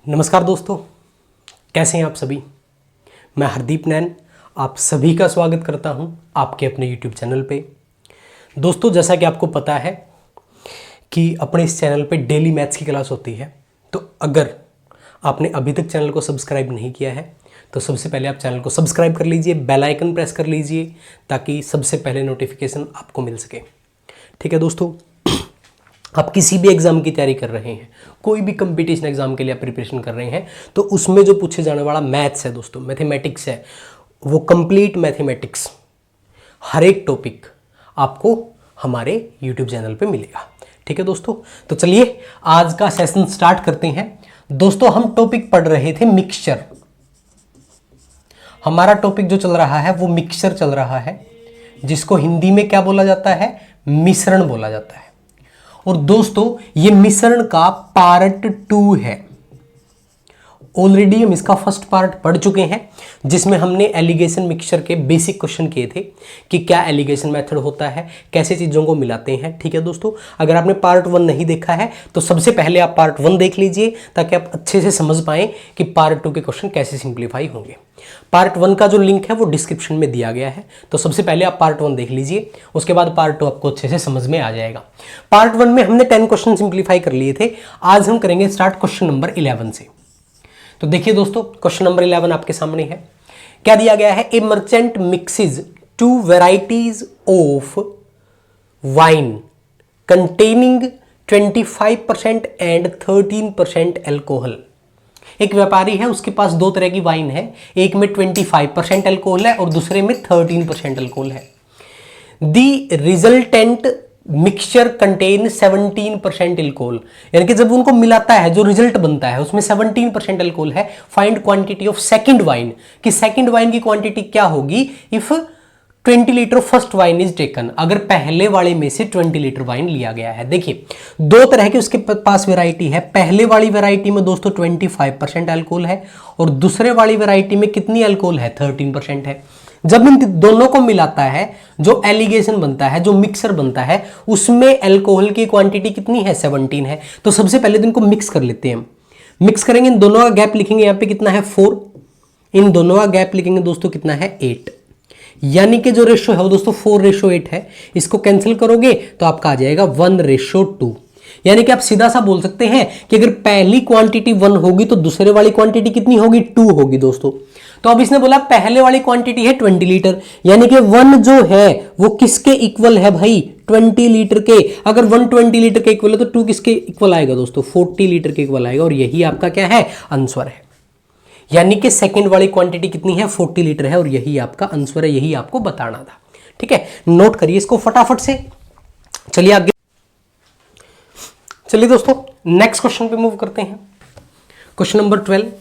नमस्कार दोस्तों, कैसे हैं आप सभी। मैं हरदीप नैन आप सभी का स्वागत करता हूं आपके अपने YouTube चैनल पे। दोस्तों, जैसा कि आपको पता है कि अपने इस चैनल पे डेली मैथ्स की क्लास होती है, तो अगर आपने अभी तक चैनल को सब्सक्राइब नहीं किया है तो सबसे पहले आप चैनल को सब्सक्राइब कर लीजिए, बेल आइकन प्रेस कर लीजिए ताकि सबसे पहले नोटिफिकेशन आपको मिल सके। ठीक है दोस्तों, आप किसी भी एग्जाम की तैयारी कर रहे हैं, कोई भी कंपटीशन एग्जाम के लिए आप प्रिपरेशन कर रहे हैं, तो उसमें जो पूछे जाने वाला मैथ्स है दोस्तों, मैथमेटिक्स है, वो कंप्लीट मैथमेटिक्स हर एक टॉपिक आपको हमारे YouTube चैनल पे मिलेगा। ठीक है दोस्तों, तो चलिए आज का सेशन स्टार्ट करते हैं। दोस्तों, हम टॉपिक पढ़ रहे थे मिक्सचर। हमारा टॉपिक जो चल रहा है वो मिक्सचर चल रहा है, जिसको हिंदी में क्या बोला जाता है, मिश्रण बोला जाता है। और दोस्तों, ये मिश्रण का पार्ट 2 है। ऑलरेडी हम इसका फर्स्ट पार्ट पढ़ चुके हैं, जिसमें हमने एलिगेशन मिक्सचर के बेसिक क्वेश्चन किए थे कि क्या एलिगेशन मेथड होता है, कैसे चीज़ों को मिलाते हैं। ठीक है दोस्तों, अगर आपने पार्ट 1 नहीं देखा है तो सबसे पहले आप पार्ट 1 देख लीजिए ताकि आप अच्छे से समझ पाएं कि पार्ट 2 के क्वेश्चन कैसे सिंप्लीफाई होंगे। पार्ट 1 का जो लिंक है वो डिस्क्रिप्शन में दिया गया है, तो सबसे पहले आप पार्ट 1 देख लीजिए, उसके बाद पार्ट 2 आपको अच्छे से समझ में आ जाएगा। पार्ट 1 में हमने 10 क्वेश्चन सिंप्लीफाई कर लिए थे। आज हम करेंगे स्टार्ट क्वेश्चन नंबर 11 से। तो देखिए दोस्तों, क्वेश्चन नंबर 11 आपके सामने है। क्या दिया गया है, ए merchant mixes 2 varieties of wine containing 25% and 13% alcohol. एक व्यापारी है, उसके पास 2 तरह की वाइन है, एक में 25% एल्कोहल है और दूसरे में 13% एल्कोहल है। दी रिजल्टेंट मिक्सचर कंटेन 17% एल्कोहल, यानी कि जब उनको मिलाता है जो रिजल्ट बनता है उसमें 17% एल्कोहल है। Find quantity of second wine, कि सेकंड वाइन की क्वांटिटी क्या होगी if 20 litre first wine is taken, अगर पहले वाले में से 20 लीटर वाइन लिया गया है। देखिए, 2 तरह की उसके पास वैरायटी है। पहले वाली वैरायटी में दोस्तों 25% एल्कोहल है और दूसरे वाली वैरायटी में कितनी एल्कोहल है, 13% है। जब इन दोनों को मिलाता है, जो एलिगेशन बनता है, जो मिक्सर बनता है, उसमें एल्कोहल की क्वांटिटी कितनी है, 17 है। तो सबसे पहले तो इनको मिक्स कर लेते हैं। मिक्स करेंगे, इन दोनों का गैप लिखेंगे, यहाँ पे कितना है 4, इन दोनों का गैप लिखेंगे दोस्तों कितना है 8, यानी कि जो रेशो है वो दोस्तों 4:8 है। इसको कैंसिल करोगे तो आपका आ जाएगा 1:2, यानी कि आप सीधा सा बोल सकते हैं कि अगर पहली क्वांटिटी 1 होगी तो दूसरे वाली क्वांटिटी कितनी होगी, 2 होगी दोस्तों। तो अब इसने बोला पहले वाली क्वांटिटी है 20 लीटर, यानी कि 1 जो है वो किसके इक्वल है भाई, 20 लीटर के। अगर 1 20 लीटर के इक्वल है तो 2 किसके इक्वल आएगा दोस्तों, 40 लीटर के इक्वल आएगा। और यही आपका क्या है, आंसर है। यानी कि सेकंड वाली क्वांटिटी कितनी है, 40 लीटर है और यही आपका आंसर है, यही आपको बताना था। ठीक है, नोट करिए इसको फटाफट से। चलिए आगे, चलिए दोस्तों नेक्स्ट क्वेश्चन पे मूव करते हैं। Question number 12।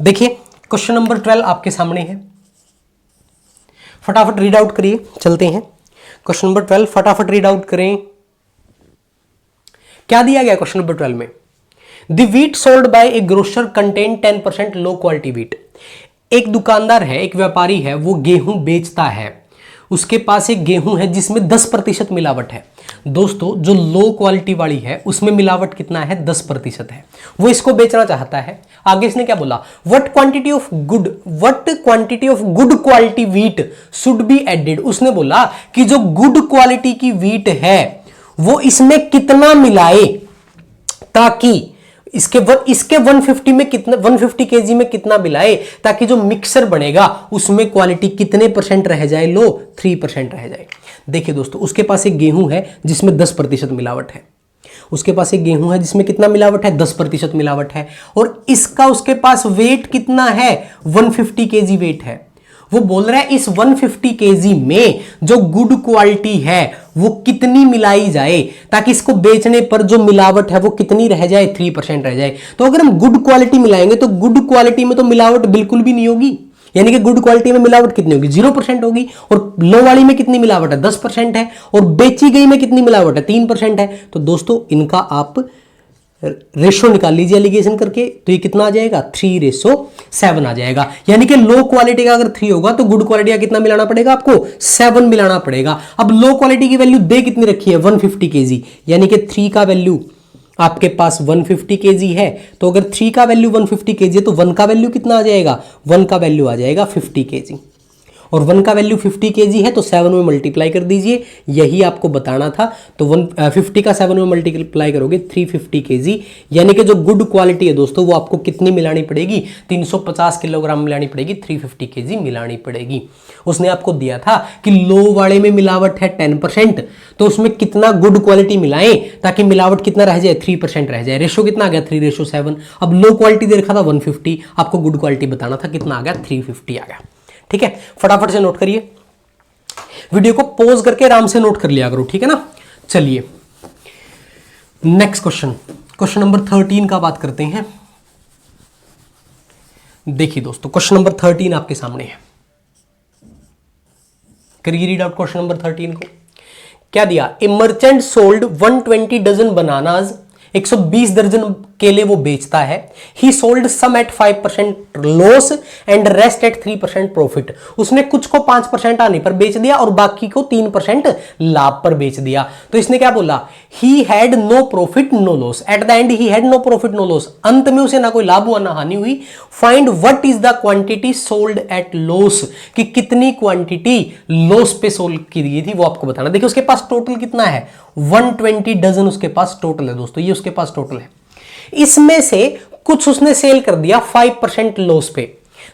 देखिए, क्वेश्चन नंबर 12 आपके सामने है, फटाफट रीड आउट करिए। चलते हैं क्वेश्चन नंबर 12, फटाफट रीड आउट करें। क्या दिया गया क्वेश्चन नंबर 12 में, the wheat sold by A grocer contain 10% low quality wheat. एक दुकानदार है, एक व्यापारी है, वो गेहूं बेचता है, उसके पास एक गेहूं है जिसमें 10% मिलावट है। दोस्तों, जो लो क्वालिटी वाली है उसमें मिलावट कितना है, 10% है। वो इसको बेचना चाहता है। आगे इसने क्या बोला, what quantity of good quality wheat should be added. उसने बोला कि जो गुड क्वालिटी की व्हीट है वो इसमें कितना मिलाए ताकि इसके 150 में कितना, 150 केजी में कितना मिलाए ताकि जो मिक्सर बनेगा उसमें क्वालिटी कितने % रह जाए, लो 3% रह जाए। देखिए दोस्तों, उसके पास एक गेहूं है जिसमें 10% मिलावट है। उसके पास एक गेहूं है जिसमें कितना मिलावट है, 10% मिलावट है। और इसका उसके पास वेट कितना है, 150 केजी वेट है। वो बोल रहा है इस 150 केजी में जो गुड क्वालिटी है वो कितनी मिलाई जाए ताकि इसको बेचने पर जो मिलावट है वो कितनी रह जाए, 3% रह जाए। तो अगर हम गुड क्वालिटी मिलाएंगे तो गुड क्वालिटी में तो मिलावट बिल्कुल भी नहीं होगी, यानी कि गुड क्वालिटी में मिलावट कितनी होगी, 0% होगी। और लो वाली में कितनी मिलावट है, 10% है। और बेची गई में कितनी मिलावट है, 3% है। तो दोस्तों इनका आप रेशो निकाल लीजिए एलिगेशन करके, तो ये कितना आ जाएगा, 3:7 आ जाएगा। यानी कि लो क्वालिटी का अगर 3 होगा तो गुड क्वालिटी का कितना मिलाना पड़ेगा आपको, 7 मिलाना पड़ेगा। अब लो क्वालिटी की वैल्यू दे कितनी रखी है, 150 केजी, यानी कि 3 का वैल्यू आपके पास 150 केजी है, तो अगर 3 का वैल्यू 150 केजी है तो 1 का वैल्यू कितना आ जाएगा, 1 का वैल्यू आ जाएगा 50 केजी, और 1 का वैल्यू 50 केजी है तो 7 में मल्टीप्लाई कर दीजिए, यही आपको बताना था। तो 50 का 7 में मल्टीप्लाई करोगे 350 केजी, यानी कि जो गुड क्वालिटी है दोस्तों वो आपको कितनी मिलानी पड़ेगी, 350 किलोग्राम मिलानी पड़ेगी, 350 केजी मिलानी पड़ेगी। उसने आपको दिया था कि लो वाले में मिलावट है 10%, तो उसमें कितना गुड क्वालिटी मिलाएं ताकि मिलावट कितना रह जाए, 3% रह जाए। रेशो कितना आ गया, 3:7। अब लो क्वालिटी दे रखा था 150, आपको गुड क्वालिटी बताना था, कितना आ गया, 350 आ गया। ठीक है, फटाफट से नोट करिए, वीडियो को पॉज करके आराम से नोट कर लिया करो, ठीक है ना। चलिए नेक्स्ट क्वेश्चन, क्वेश्चन नंबर 13 का बात करते हैं। देखिए दोस्तों क्वेश्चन नंबर 13 आपके सामने है, करिए रीड आउट क्वेश्चन नंबर 13 को। क्या दिया, a merchant sold 120 dozen bananas, 120 दर्जन केले वो बेचता है। He sold some at 5% loss and rest at 3% profit. उसने कुछ को 5% आने पर बेच दिया और बाकी को 3% लाभ पर बेच दिया। तो इसने क्या बोला, he had no profit no loss, at the end he had no profit no loss, अंत में उसे ना कोई लाभ हुआ ना हानि हुई। Find what is the quantity sold at loss, कि कितनी क्वांटिटी लॉस पे सोल्ड की गई थी वो आपको बताना। देखिए उसके पास टोटल कितना है, 120 डजन उसके पास टोटल है दोस्तों, ये उसके पास टोटल है। इसमें से कुछ उसने सेल कर दिया 5% लॉस पे।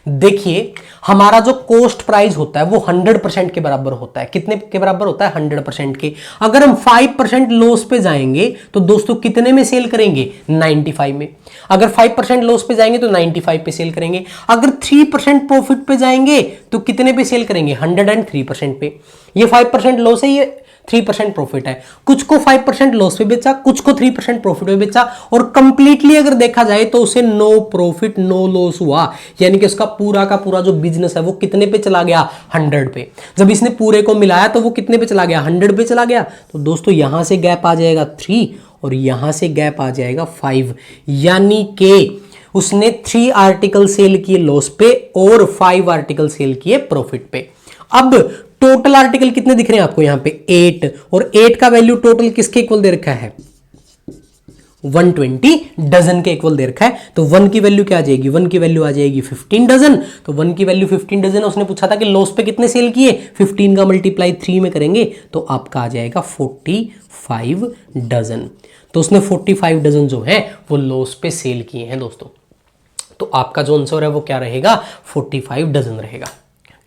देखिए हमारा जो कॉस्ट प्राइस होता है वो 100% के बराबर होता है, कितने के बराबर होता है, 100% के। अगर हम 5% लॉस पे जाएंगे तो दोस्तों कितने में सेल करेंगे, 95 में। अगर 5% लॉस पे जाएंगे तो 95 पे सेल करेंगे। अगर 3% प्रॉफिट पे जाएंगे तो कितने पे सेल करेंगे, 103% पे। ये 5% लॉस है, ये 3% प्रॉफिट है। कुछ को 5% लॉस पे बेचा, कुछ को 3% प्रॉफिट पे बेचा, और कंप्लीटली अगर देखा जाए तो उसे नो प्रॉफिट नो लॉस हुआ, यानी कि उसका पूरा का पूरा जो बिजनेस है वो कितने पे चला गया, 100 पे। जब इसने पूरे को मिलाया तो वो कितने पे चला गया, 100 पे चला गया। तो दोस्तों यहां से गैप आ जाएगा 3 और यहां से गैप आ जाएगा 5, यानी कि उसने 3 आर्टिकल सेल किए लॉस पे और 5 आर्टिकल सेल किए प्रॉफिट पे। अब टोटल आर्टिकल कितने दिख रहे हैं आपको, यहां पे 8, और 8 का वैल्यू टोटल किसके इक्वल दे रखा है, 120 डजन के इक्वल दे रखा है। तो 1 की वैल्यू क्या आ जाएगी, 1 की वैल्यू आ जाएगी 15 डजन। तो 1 की वैल्यू 15 डजन, उसने पूछा था कि लॉस पे कितने सेल किए, 15 का मल्टीप्लाई 3 में करेंगे तो आपका आ जाएगा 45 डजन। तो उसने 45 डजन जो है वो लॉस पे सेल किए हैं दोस्तों। तो आपका जो आंसर है वो क्या रहेगा, 45 डजन रहेगा।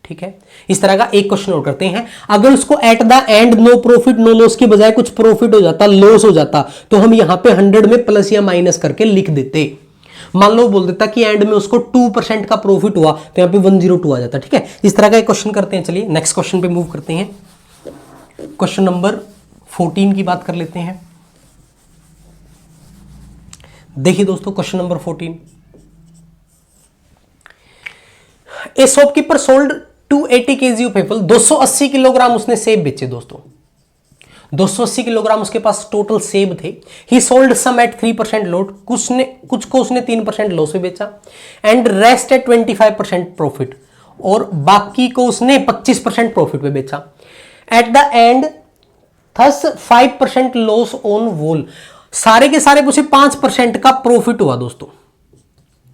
ठीक है, इस तरह का एक क्वेश्चन और करते हैं। अगर उसको at the end no profit no loss की बजाय कुछ प्रॉफिट हो जाता, लॉस हो जाता, तो हम यहां पे 100 में प्लस या माइनस करके लिख देते। मान लो बोल देता कि एंड में उसको 2% का प्रॉफिट हुआ तो यहां पे 102 आ जाता। ठीक है, इस तरह का एक क्वेश्चन करते हैं। चलिए नेक्स्ट क्वेश्चन पे मूव करते हैं। क्वेश्चन नंबर 14 की बात कर लेते हैं। देखिए दोस्तों question number 14, A shopkeeper sold 280 KG of Apple, 280 kilogram उसने सेब बेचे दोस्तों। 280 किलोग्राम उसके पास टोटल सेब थे। He sold some at 3% loss, कुछ को उसने 3% लॉस पे बेचा, एंड रेस्ट एट 25% प्रॉफिट, और बाकी को उसने 25% प्रॉफिट पे बेचा। At the end thus 5% loss on whole, सारे के सारे उसे 5% का प्रॉफिट हुआ दोस्तों।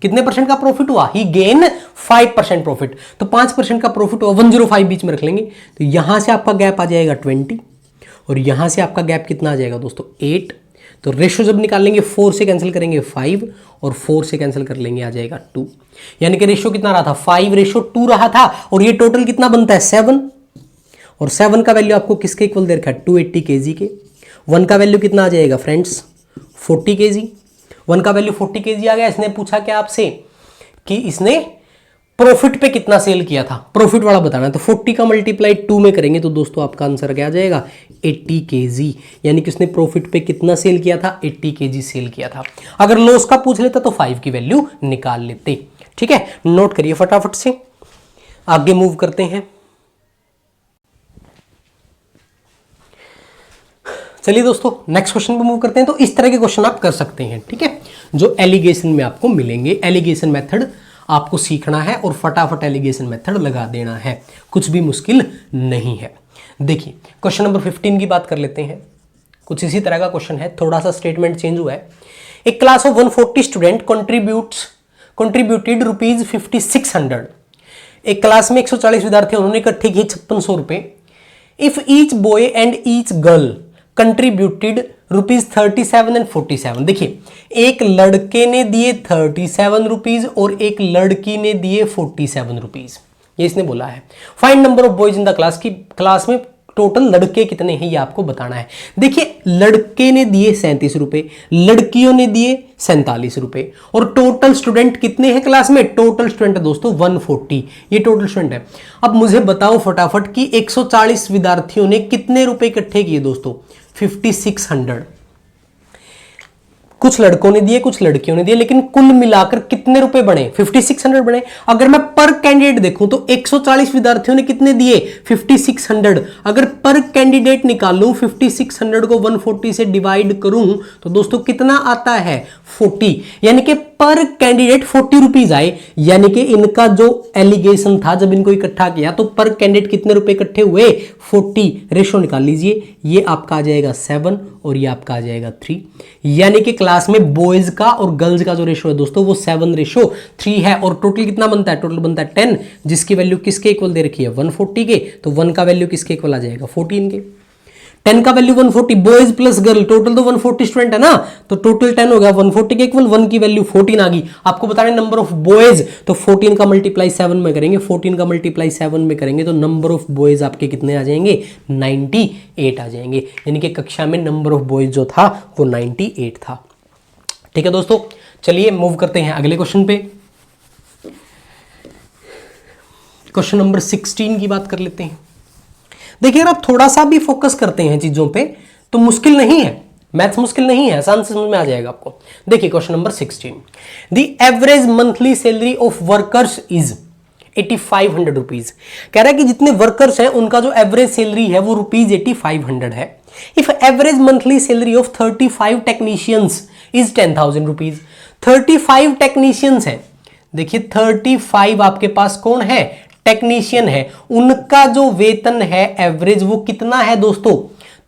कितने परसेंट का प्रॉफिट हुआ, ही गेन 5% प्रॉफिट। तो 5% का प्रॉफिट हुआ, 105 बीच में रख लेंगे। तो यहां से आपका गैप आ जाएगा 20 और यहां से आपका गैप कितना आ जाएगा दोस्तों, 8। तो रेशो जब निकालेंगे 4 से कैंसिल करेंगे 5 और 4 से कैंसिल कर लेंगे आ जाएगा 2, यानी कि रेशो कितना रहा था, 5:2 रहा था। और ये टोटल कितना बनता है, 7, और 7 का वैल्यू आपको किसके इक्वल दे रखा है, 280 केजी के। 1 का वैल्यू कितना आ जाएगा फ्रेंड्स, 40 केजी। 1 का वैल्यू 40 केजी आ गया। इसने पूछा क्या आपसे कि इसने प्रॉफिट पे कितना सेल किया था, प्रॉफिट वाला बताना है। तो 40 का मल्टीप्लाई 2 में करेंगे तो दोस्तों आपका आंसर क्या आ जाएगा, 80 केजी, यानी कि उसने प्रॉफिट पे कितना सेल किया था, 80 केजी सेल किया था। अगर लॉस का पूछ लेता तो 5 की वैल्यू निकाल लेते। ठीक है, नोट करिए फटाफट से, आगे मूव करते हैं। चलिए दोस्तों नेक्स्ट क्वेश्चन पे मूव करते हैं। तो इस तरह के क्वेश्चन आप कर सकते हैं, ठीक है, जो एलिगेशन में आपको मिलेंगे। एलिगेशन मेथड आपको सीखना है और फटाफट एलिगेशन मेथड लगा देना है, कुछ भी मुश्किल नहीं है। देखिए क्वेश्चन नंबर 15 की बात कर लेते हैं। कुछ इसी तरह का क्वेश्चन है, थोड़ा सा स्टेटमेंट चेंज हुआ है। एक क्लास ऑफ 140 स्टूडेंट कंट्रीब्यूटेड ₹5600। एक क्लास में 140 विद्यार्थी, उन्होंने इकट्ठे किए 5600 रुपए। If each boy and each girl contributed ₹37 and 47। देखिए, एक लड़के ने दिए 37 रुपीज और एक लड़की ने दिए 47 रुपीज, ये इसने बोला है। Find number of boys in the class, की क्लास में टोटल लड़के कितने हैं ये आपको बताना है। देखिए, लड़के ने दिए 37 रुपए, लड़कियों ने दिए 47 रुपए, और टोटल स्टूडेंट कितने हैं क्लास में? टोटल स्टूडेंट है दोस्तों 140, ये टोटल स्टूडेंट है। अब मुझे बताओ फटाफट कि 140 विद्यार्थियों ने कितने रुपए इकट्ठे किए दोस्तों? 5600। कुछ लड़कों ने दिए, कुछ लड़कियों ने दिए, लेकिन कुल मिलाकर कितने रुपए बने? 5600 बने। अगर मैं पर कैंडिडेट देखूं तो 140 विद्यार्थियों ने कितने दिए? 5600। अगर पर कैंडिडेट निकालूं, 5600 को 140 से डिवाइड करूं तो दोस्तों कितना आता है? 40। यानी कि पर कैंडिडेट 40 रुपीज आए। यानी कि इनका जो एलिगेशन था, जब इनको इकट्ठा किया तो पर कैंडिडेट कितने रुपए इकट्ठे हुए? 40। रेशो निकाल लीजिए, ये आपका आ जाएगा 7 और ये आपका आ जाएगा 3। यानी कि क्लास में बॉयज का और गर्ल्स का जो रेशो है दोस्तों वो 7:3 है। और टोटल कितना बनता है? टोटल बनता है 10, जिसकी वैल्यू किसके इक्वल दे रखी है? 140 के। तो 1 का वैल्यू किसके इक्वल आ जाएगा? 14 के। 10 का value 140, boys plus girl, total तो 140 स्टूडेंट है ना, तो टोटल 10 हो गया 140 के इक्वल, 1 की वैल्यू 14 आ गई। आपको बता रहे नंबर ऑफ बॉयज, तो 14 का मल्टीप्लाई 7 में करेंगे, 14 का मल्टीप्लाई 7 में करेंगे तो नंबर ऑफ बॉयज आपके कितने आ जाएंगे? 98 आ जाएंगे। यानी कि कक्षा में नंबर ऑफ बॉयज जो था वो 98 था। ठीक है दोस्तों, चलिए मूव करते हैं अगले क्वेश्चन पे। क्वेश्चन नंबर 16 की बात कर लेते हैं। देखिए, अगर आप थोड़ा सा भी फोकस करते हैं चीजों पे तो मुश्किल नहीं है, मैथ्स मुश्किल नहीं है, आसान से समझ में आ जाएगा आपको। देखिए question number 16, the average monthly salary of workers is 8500 rupees. कह रहा है कि जितने वर्कर्स हैं उनका जो एवरेज सैलरी है वो रुपीज 8500 है। If average monthly salary of 35 technicians is 10,000 rupees. 35 technicians हैं। देखिए 35 आपके पास कौन है? टेक्नीशियन है। उनका जो वेतन है एवरेज वो कितना है दोस्तों?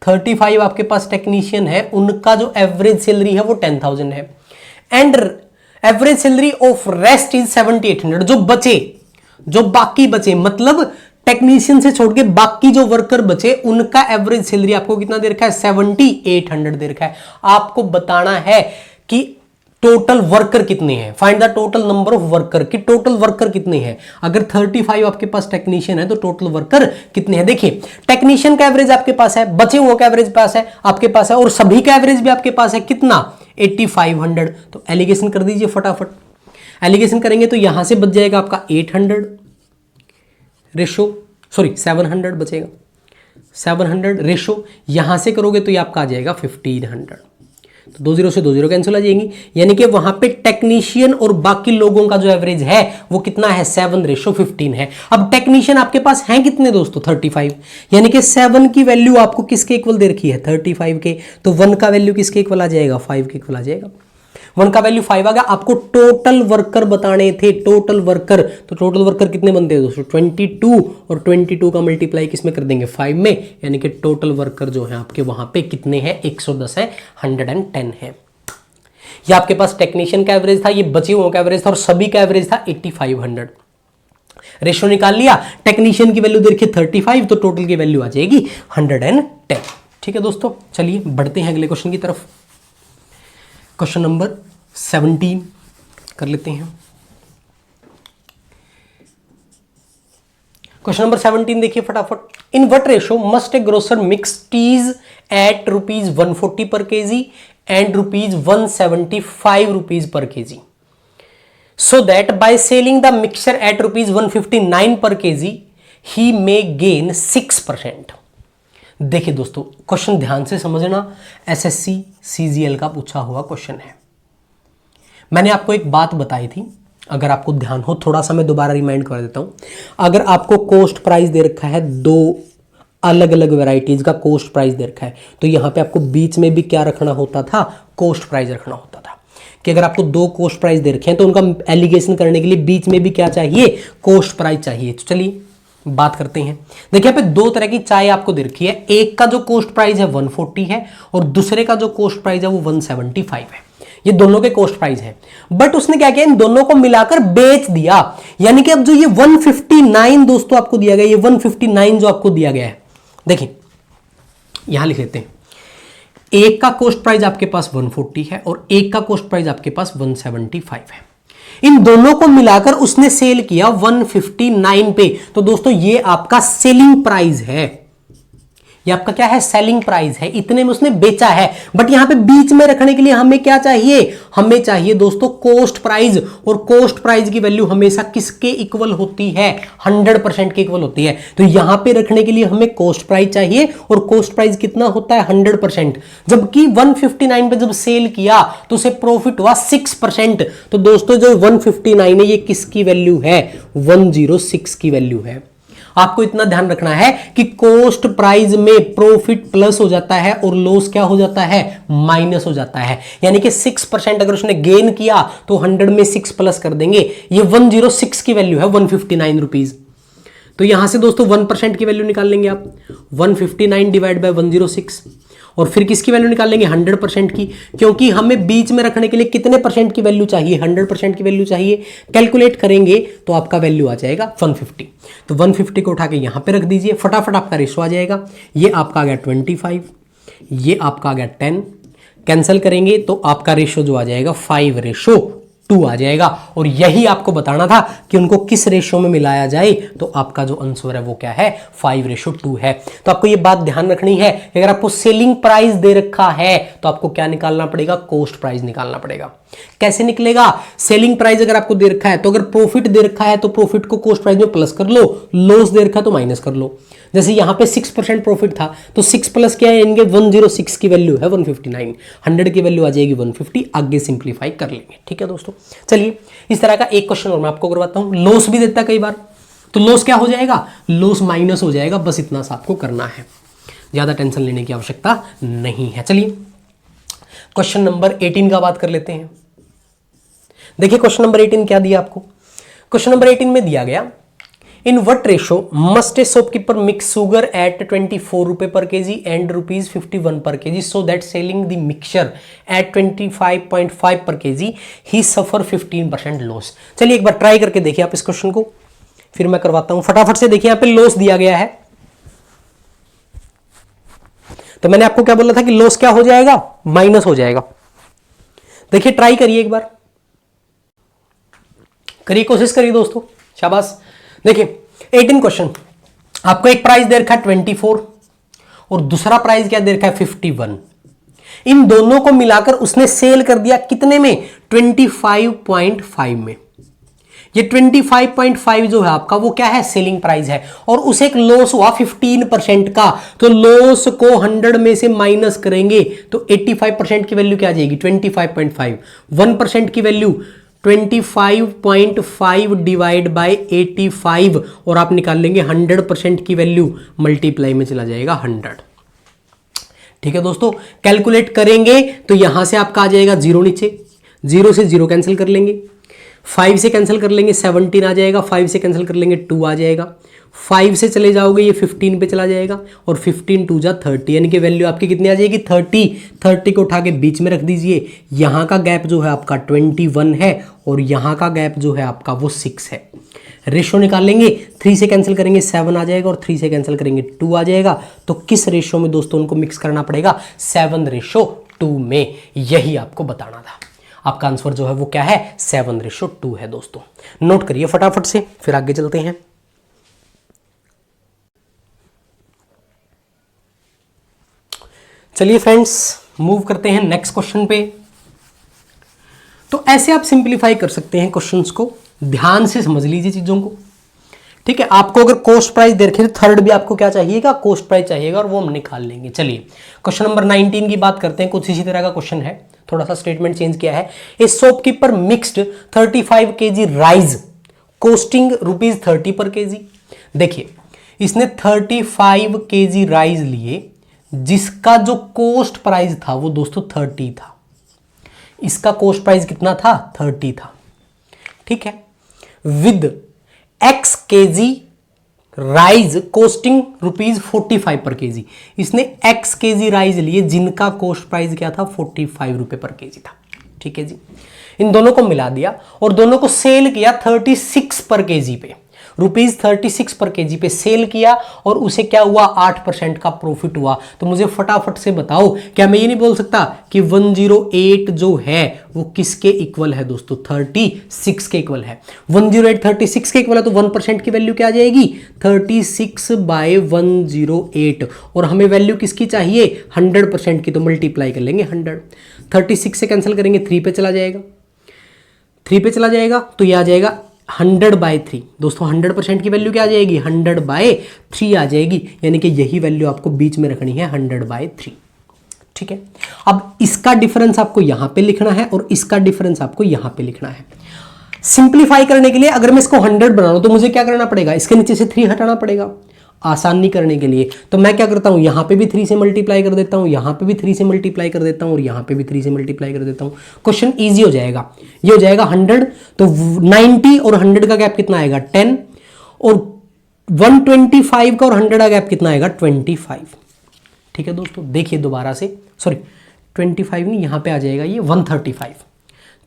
35 आपके पास टेक्नीशियन है, उनका जो एवरेज सैलरी है वो 10,000 है। And average salary of rest is 7,800। जो बचे, जो बाकी बचे, मतलब टेक्नीशियन से छोड़ के बाकी जो वर्कर बचे उनका एवरेज सैलरी आपको कितना दे रखा है? 7,800 दे रखा है। आपको बताना है कि टोटल वर्कर कितने हैं। Find the total number of worker, कि टोटल वर्कर कितने हैं। अगर 35 आपके पास टेक्नीशियन है तो टोटल वर्कर कितने हैं। देखिए टेक्नीशियन का एवरेज आपके पास है, बचे हुए का एवरेज पास है आपके पास है, और सभी का एवरेज भी आपके पास है कितना? 8500। तो एलिगेशन कर दीजिए फटाफट। एलिगेशन करेंगे तो यहां से बच जाएगा आपका 800 रेशो, सॉरी 700 बचेगा, 700 रेशो। यहां से करोगे तो ये आपका आ जाएगा 1500। तो 2 0 से 2 0 कैंसिल आ जाएंगी। यानी कि वहां पे टेक्नीशियन और बाकी लोगों का जो एवरेज है वो कितना है? 7:15 है। अब टेक्नीशियन आपके पास हैं कितने दोस्तों? 35। यानी कि 7 की वैल्यू आपको किसके इक्वल दे रखी है? 35 के। तो 1 का वैल्यू किसके इक्वल आ जाएगा? 5 के इक्वल आ जाएगा। 1 का वैल्यू 5 आ गया। आपको टोटल वर्कर बताने थे, टोटल वर्कर। तो टोटल वर्कर कितने बनते हैं दोस्तों? 22, और 22 का मल्टीप्लाई किसमें कर देंगे? 5 में। यानी कि टोटल वर्कर जो है आपके वहां पे कितने हैं? 110 है, 110 है। ये आपके पास टेक्नीशियन का एवरेज था, ये बचे हुओं का एवरेज था, और सभी का एवरेज था 8500। रेशो निकाल लिया, टेक्नीशियन की वैल्यू देखिए 35, तो टोटल की वैल्यू आ जाएगी 110। ठीक है दोस्तों, चलिए बढ़ते हैं अगले क्वेश्चन की तरफ। क्वेश्चन नंबर 17 कर लेते हैं। क्वेश्चन नंबर 17 देखिए फटाफट। In what ratio must a grocer mix teas at ₹140 per KG and ₹175 rupees per KG, so that by selling the mixture at ₹159 per kg he may gain 6%। देखिए दोस्तों question ध्यान से समझना, एसएससी सीजीएल का पूछा हुआ क्वेश्चन है। मैंने आपको एक बात बताई थी, अगर आपको ध्यान हो, थोड़ा सा मैं दोबारा रिमाइंड कर देता हूं। अगर आपको कॉस्ट प्राइस दे रखा है, 2 अलग अलग वेराइटीज का कॉस्ट प्राइस दे रखा है, तो यहां पे आपको बीच में भी क्या रखना होता था? कॉस्ट प्राइस रखना होता था। कि अगर आपको 2 कॉस्ट प्राइस दे रखे हैं तो उनका एलिगेशन करने के लिए बीच में भी क्या चाहिए? कॉस्ट प्राइस चाहिए। तो चलिए बात करते हैं। देखिए यहाँ पे दो तरह की चाय आपको दे रखी है, एक का जो कॉस्ट प्राइस है 140 है और दूसरे का जो कॉस्ट प्राइस है वो 175 है। ये दोनों के कॉस्ट प्राइस है, बट उसने क्या किया, इन दोनों को मिलाकर बेच दिया। यानी कि अब जो ये 159 दोस्तों आपको दिया गया, ये 159 जो आपको दिया गया है, देखिए यहां लिख लेते हैं, एक का कॉस्ट प्राइस आपके पास 140 है और एक का कॉस्ट प्राइस आपके पास 175 है। इन दोनों को मिलाकर उसने सेल किया 159 पे। तो दोस्तों ये आपका सेलिंग प्राइस है, ये आपका क्या है, सेलिंग प्राइस है, इतने में उसने बेचा है। बट यहां पे बीच में रखने के लिए हमें क्या चाहिए, हमें चाहिए दोस्तों कॉस्ट प्राइस, और कॉस्ट प्राइस की वैल्यू हमेशा किसके इक्वल होती है, 100% के इक्वल होती है। तो यहां पे रखने के लिए हमें कॉस्ट प्राइस चाहिए और कॉस्ट प्राइस कितना होता है, 100%। जबकि 159 पे जब सेल किया तो उसे प्रॉफिट हुआ 6%। तो दोस्तों जो 159 है ये किसकी वैल्यू है, 106 की वैल्यू है। आपको इतना ध्यान रखना है कि कॉस्ट प्राइस में प्रॉफिट प्लस हो जाता है और लॉस क्या हो जाता है, माइनस हो जाता है। यानी कि 6% अगर उसने गेन किया तो 100 में 6 प्लस कर देंगे, ये 106 की वैल्यू है, 159 रुपीज। तो यहां से दोस्तों 1% की वैल्यू निकाल लेंगे आप, 159 डिवाइड बाय 106, और फिर किसकी वैल्यू निकाल लेंगे, 100% की, क्योंकि हमें बीच में रखने के लिए कितने परसेंट की वैल्यू चाहिए, 100% की वैल्यू चाहिए। कैलकुलेट करेंगे तो आपका वैल्यू आ जाएगा 150। तो 150 को उठा के यहां पे रख दीजिए, फटाफट आपका रेशो आ जाएगा। ये आपका आ गया 25, ये आपका आ गया 10, कैंसिल करेंगे तो आपका रेशो जो आ जाएगा 5:2 आ जाएगा। और यही आपको बताना था कि उनको किस रेशो में मिलाया जाए, तो आपका जो आंसर है वो क्या है, 5:2 है। तो आपको ये बात ध्यान रखनी है, अगर आपको सेलिंग प्राइस दे रखा है तो आपको क्या निकालना पड़ेगा, कॉस्ट प्राइस निकालना पड़ेगा। कैसे निकलेगा, सेलिंग प्राइस अगर आपको दे रखा है तो अगर प्रॉफिट दे रखा है तो प्रॉफिट को कॉस्ट प्राइस में प्लस कर लो, लॉस दे रखा है तो माइनस कर लो। जैसे यहां पे 6% प्रॉफिट था तो 6 प्लस क्या है, इनके 106 की वैल्यू है 159, 100 की वैल्यू आ जाएगी 150। आगे सिंप्लीफाई कर लेंगे, ठीक है दोस्तों। चलिए इस तरह का एक क्वेश्चन और मैं आपको करवाता हूं। लॉस भी देता है कई बार, तो लॉस क्या हो जाएगा, लॉस माइनस हो जाएगा, बस इतना सा आपको करना है, ज्यादा टेंशन लेने की आवश्यकता नहीं है। चलिए क्वेश्चन नंबर 18 का बात कर लेते हैं। देखिए क्वेश्चन नंबर 18 क्या दिया आपको, क्वेश्चन नंबर 18 में दिया गया, in what ratio must a shopkeeper mix sugar at 24 रुपए per KG and ₹51 per KG so that selling the mixture at 25.5 per KG he suffer 15% loss. चलिए एक बार ट्राई करके देखिए आप इस क्वेश्चन को, फिर मैं करवाता हूं फटाफट से। देखिए यहां पे लॉस दिया गया है, तो मैंने आपको क्या बोला था कि लॉस क्या हो जाएगा, माइनस हो जाएगा। देखिए ट्राई करिए एक बार, करिए, कोशिश करिए दोस्तों, शाबाश। देखिए 18 क्वेश्चन, आपको एक प्राइस दे रखा है 24 और दूसरा प्राइस क्या दे रखा है 51। इन दोनों को मिलाकर उसने सेल कर दिया कितने में, 25.5 में। ये 25.5 जो है आपका वो क्या है, सेलिंग प्राइस है, और उसे एक लॉस हुआ 15% का। तो लॉस को 100 में से माइनस करेंगे तो 85% की वैल्यू क्या आ जाएगी, 25.5। 1% की वैल्यू 25.5 डिवाइड बाय 85, और आप निकाल लेंगे 100% की वैल्यू, मल्टीप्लाई में चला जाएगा 100। ठीक है दोस्तों, कैलकुलेट करेंगे तो यहां से आपका आ जाएगा 0 नीचे, 0 से 0 कैंसिल कर लेंगे, 5 से कैंसिल कर लेंगे 17 आ जाएगा, 5 से कैंसिल कर लेंगे 2 आ जाएगा, 5 से चले जाओगे ये 15 पे चला जाएगा, और 15 2 जा 30, यानी कि वैल्यू आपकी कितनी आ जाएगी, 30 को उठा के बीच में रख दीजिए। यहाँ का गैप जो है आपका 21 है और यहाँ का गैप जो है आपका वो 6 है। रेशो निकाल लेंगे, 3 से कैंसिल करेंगे 7 आ जाएगा और 3 से कैंसिल करेंगे 2 आ जाएगा। तो किस रेशो में दोस्तों उनको मिक्स करना पड़ेगा, 7:2 में। यही आपको बताना था। आपका आंसर जो है वो क्या है, 7:2 है दोस्तों। नोट करिए फटाफट से, फिर आगे चलते हैं। चलिए फ्रेंड्स मूव करते हैं नेक्स्ट क्वेश्चन पे। तो ऐसे आप सिंप्लीफाई कर सकते हैं क्वेश्चंस को, ध्यान से समझ लीजिए चीजों को, ठीक है। आपको अगर कॉस्ट प्राइस दे रखे तो थर्ड भी आपको क्या चाहिएगा, कॉस्ट प्राइस चाहिएगा, और वो हम निकाल लेंगे। चलिए क्वेश्चन नंबर 19 की बात करते हैं। कुछ इसी तरह का क्वेश्चन है, थोड़ा सा स्टेटमेंट चेंज किया है। ए shopkeeper mixed 35 kg rice costing ₹30 पर केजी। देखिए इसने 35 kg राइस लिए, जिसका जो कॉस्ट प्राइस था वो दोस्तों 30 था। इसका कॉस्ट प्राइस कितना था, 30 था, ठीक है। With x kg rice costing ₹45 पर केजी। इसने x केजी राइस लिए जिनका कोस्ट प्राइस क्या था, ₹45 पर केजी था। ठीक है जी, इन दोनों को मिला दिया और दोनों को सेल किया 36 पर केजी पे, ₹36 पर केजी पे सेल किया और उसे क्या हुआ, 8% का प्रॉफिट हुआ। तो मुझे फटाफट से बताओ, क्या मैं ये नहीं बोल सकता कि 108 जो है वो किसके इक्वल है दोस्तों, 36 के इक्वल है। 108 36 के इक्वल है तो 1% की वैल्यू क्या आ जाएगी, 36/108। और हमें वैल्यू किसकी चाहिए, 100% की, तो मल्टीप्लाई कर लेंगे 100। 36 से कैंसिल करेंगे 3 पे चला जाएगा, 3 पे चला जाएगा तो ये आ जाएगा 100/3। दोस्तों 100% की वैल्यू क्या आ जाएगी, 100/3 आ जाएगी, यानी कि यही वैल्यू आपको बीच में रखनी है, 100/3। ठीक है, अब इसका डिफरेंस आपको यहां पे लिखना है और इसका डिफरेंस आपको यहां पे लिखना है। सिंप्लीफाई करने के लिए अगर मैं इसको 100 बना रहा हूं तो मुझे क्या करना पड़ेगा, इसके नीचे से 3 हटाना पड़ेगा आसानी करने के लिए। तो मैं क्या करता हूं, यहां पे भी 3 से मल्टीप्लाई कर देता हूं, यहां पे भी 3 से मल्टीप्लाई कर देता हूं और यहां पे भी 3 से मल्टीप्लाई कर देता हूं। क्वेश्चन इजी हो जाएगा। ये हो जाएगा 100, तो 90 और 100 का गैप कितना आएगा, 10, और 125 का और 100 का गैप कितना आएगा, 25। ठीक है दोस्तों, देखिए दोबारा से, सॉरी 25 नहीं, यहां पे आ जाएगा ये 135,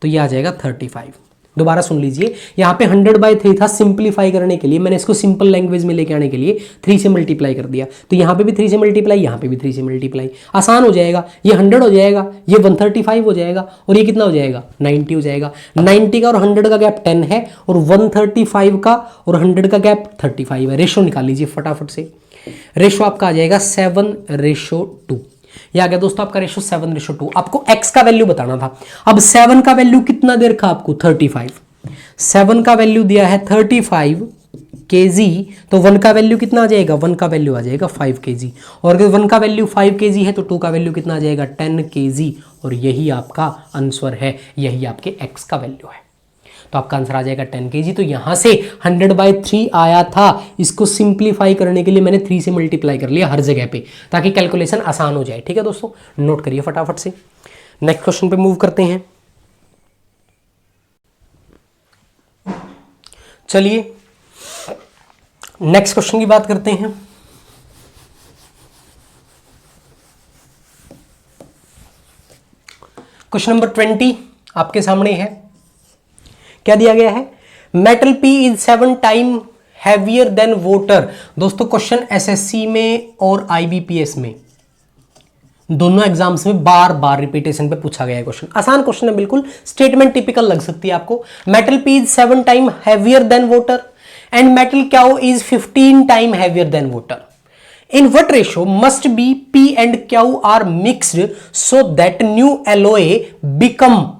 तो ये आ जाएगा 35। दोबारा सुन लीजिए, यहाँ पे 100/3 था, सिंप्लीफाई करने के लिए मैंने इसको सिंपल लैंग्वेज में लेके आने के लिए 3 से मल्टीप्लाई कर दिया। तो यहाँ पे भी 3 से मल्टीप्लाई, यहाँ पे भी 3 से मल्टीप्लाई, आसान हो जाएगा। ये 100 हो जाएगा, ये 135 हो जाएगा और ये कितना हो जाएगा, 90 हो जाएगा। 90 का और 100 का गैप 10 है और 135 का और 100 का गैप 35 है। रेशो निकाल लीजिए फटाफट से। रेशो आपका आ जाएगा 7:2। ये आ गया दोस्तों आपका रेशो 7:2। आपको x का वैल्यू बताना था। अब 7 का वैल्यू कितना दे रखा आपको, 35। 7 का वैल्यू दिया है 35 kg, तो 1 का वैल्यू कितना आ जाएगा, 1 का वैल्यू आ जाएगा 5 kg। और अगर 1 का वैल्यू 5 kg है तो 2 का वैल्यू कितना आ जाएगा, 10 kg। और यही आपका आंसर है, यही आपके x का वैल्यू है। तो आपका आंसर आ जाएगा 10 kg। तो यहां से 100/3 आया था, इसको सिंप्लीफाई करने के लिए मैंने 3 से मल्टीप्लाई कर लिया हर जगह पे, ताकि कैलकुलेशन आसान हो जाए। ठीक है दोस्तों, नोट करिए फटाफट से। नेक्स्ट क्वेश्चन पे मूव करते हैं। चलिए नेक्स्ट क्वेश्चन की बात करते हैं। क्वेश्चन नंबर 20 आपके सामने है। क्या दिया गया है, metal P is 7 time heavier than water. दोस्तों क्वेश्चन एसएससी में और आईबीपीएस में दोनों एग्जाम्स में बार बार रिपीटेशन पे पूछा गया है क्वेश्चन। आसान क्वेश्चन है बिल्कुल, स्टेटमेंट टिपिकल लग सकती है आपको। Metal P is 7 time heavier than water and metal Q is 15 time heavier than water. In what ratio must be P and Q are mixed so that new alloy become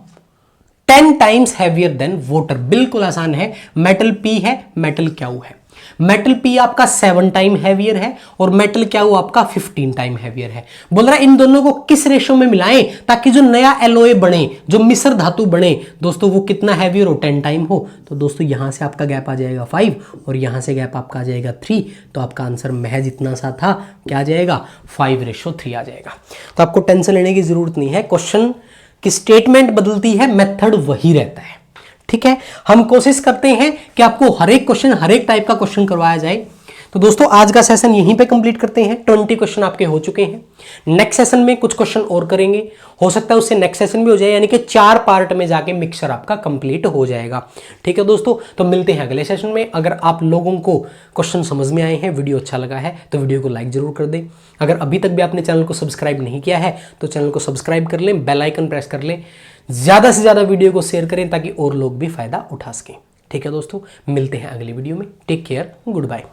10 times heavier than water? बिल्कुल आसान है। Metal P है, metal Q है। Metal P आपका 7 time heavier है और metal Q आपका 15 time heavier है। बोल रहा है इन दोनों को किस रेशो में मिलाएं ताकि जो नया एलोए बने, जो मिश्र धातु बने दोस्तों, वो कितना हैवियर हो, 10 टाइम हो। तो दोस्तों यहां से आपका गैप आ जाएगा 5 और यहां से गैप आपका आ जाएगा 3। तो आपका आंसर महज इतना सा था, क्या आ जाएगा, 5:3 आ जाएगा। तो आपको टेंशन लेने की जरूरत नहीं है। क्वेश्चन की स्टेटमेंट बदलती है, मेथड वही रहता है। ठीक है, हम कोशिश करते हैं कि आपको हर एक क्वेश्चन, हर एक टाइप का क्वेश्चन करवाया जाए। तो दोस्तों आज का सेशन यहीं पे कंप्लीट करते हैं। 20 क्वेश्चन आपके हो चुके हैं। नेक्स्ट सेशन में कुछ क्वेश्चन और करेंगे, हो सकता है उससे नेक्स्ट सेशन भी हो जाए, यानी कि 4 पार्ट में जाके मिक्सचर आपका कंप्लीट हो जाएगा। ठीक है दोस्तों, तो मिलते हैं अगले सेशन में। अगर आप लोगों को क्वेश्चन समझ में आए हैं, वीडियो अच्छा लगा है तो वीडियो को लाइक जरूर कर दें। अगर अभी तक भी आपने चैनल को सब्सक्राइब नहीं किया है तो चैनल को सब्सक्राइब कर लें, बेल आइकन प्रेस कर लें, ज़्यादा से ज़्यादा वीडियो को शेयर करें ताकि और लोग भी फायदा उठा सकें। ठीक है दोस्तों, मिलते हैं अगली वीडियो में। Take care, good bye.